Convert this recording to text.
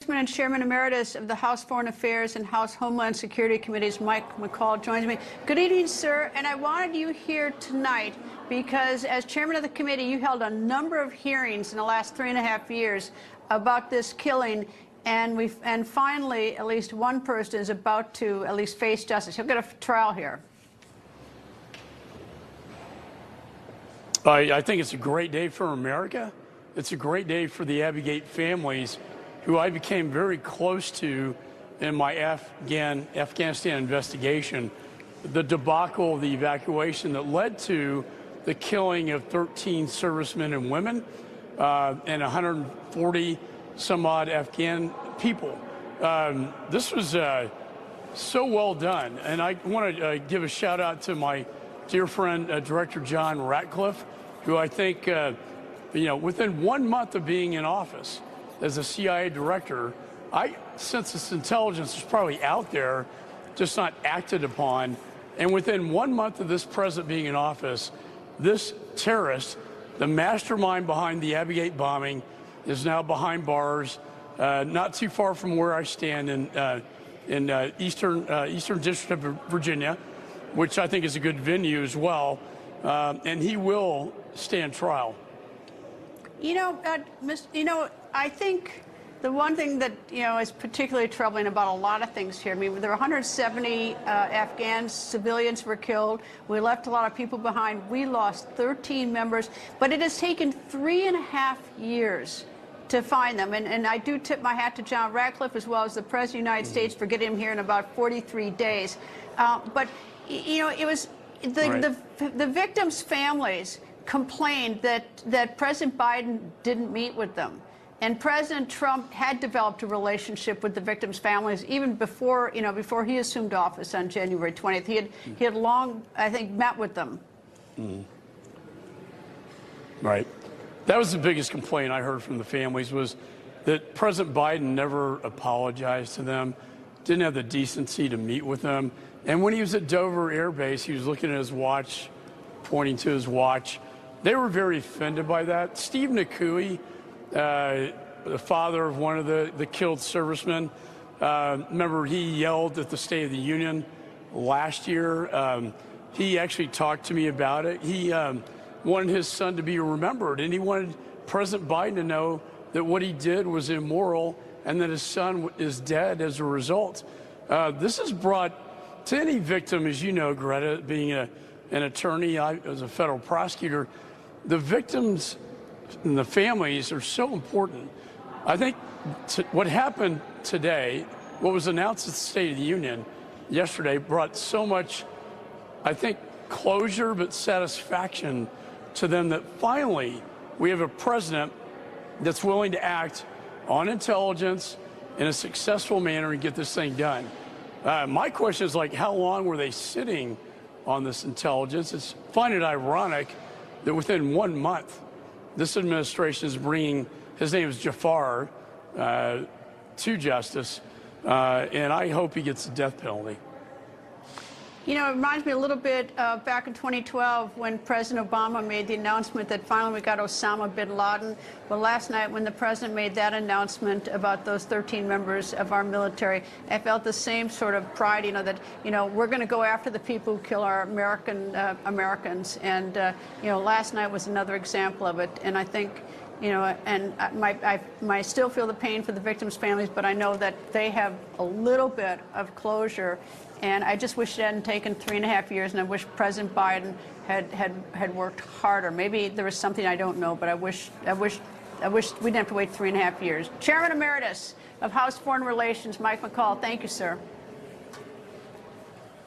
Congressman and Chairman Emeritus of the House Foreign Affairs and House Homeland Security Committees, Mike McCaul, joins me. Good evening, sir. And I wanted you here tonight because, as Chairman of the committee, you held a number of hearings in the last 3.5 years about this killing. And finally, at least one person is about to at least face justice. He'll get a trial here. I think it's a great day for America. It's a great day for the Abbey families, who I became very close to in my Afghanistan investigation. The debacle, the evacuation that led to the killing of 13 servicemen and women and 140 some odd Afghan people. This was so well done. And I want to give a shout out to my dear friend, Director John Ratcliffe, who I think, within 1 month of being in office as a CIA director, I sense this intelligence is probably out there, just not acted upon. And within 1 month of this president being in office, this terrorist, the mastermind behind the Abbey bombing, is now behind bars, not too far from where I stand in Eastern District of Virginia, which I think is a good venue as well, and he will stand trial. I think the one thing that, is particularly troubling about a lot of things here, I mean, there were 170 Afghan civilians were killed. We left a lot of people behind. We lost 13 members, but it has taken 3.5 years to find them. And I do tip my hat to John Ratcliffe, as well as the President of the United States, for getting him here in about 43 days. But, it was the victims' families complained that President Biden didn't meet with them. And President Trump had developed a relationship with the victims' families even before, before he assumed office on January 20th. He had long, I think, met with them. Right. That was the biggest complaint I heard from the families, was that President Biden never apologized to them, didn't have the decency to meet with them. And when he was at Dover Air Base, he was looking at his watch, pointing to his watch. They were very offended by that. Steve Nakui, the father of one of the killed servicemen, remember he yelled at the State of the Union last year. He actually talked to me about it. He wanted his son to be remembered, and he wanted President Biden to know that what he did was immoral and that his son is dead as a result. This has brought to any victim, as you know, Greta, being an attorney, as a federal prosecutor, the victims and the families are so important. I think what happened today, what was announced at the State of the Union yesterday, brought so much, I think, closure but satisfaction to them that finally we have a president that's willing to act on intelligence in a successful manner and get this thing done. My question is, how long were they sitting on this intelligence? I find it ironic that within 1 month, this administration is bringing, his name is Jafar, to justice, and I hope he gets the death penalty. It reminds me a little bit of back in 2012 when President Obama made the announcement that finally we got Osama bin Laden. Well, last night when the president made that announcement about those 13 members of our military, I felt the same sort of pride, that, we're going to go after the people who kill our Americans. And, last night was another example of it. And I think, and I still feel the pain for the victims' families, but I know that they have a little bit of closure. And I just wish it hadn't taken 3.5 years, and I wish President Biden had worked harder. Maybe there was something I don't know, but I wish we didn't have to wait 3.5 years. Chairman Emeritus of House Foreign Relations, Mike McCaul, thank you, sir.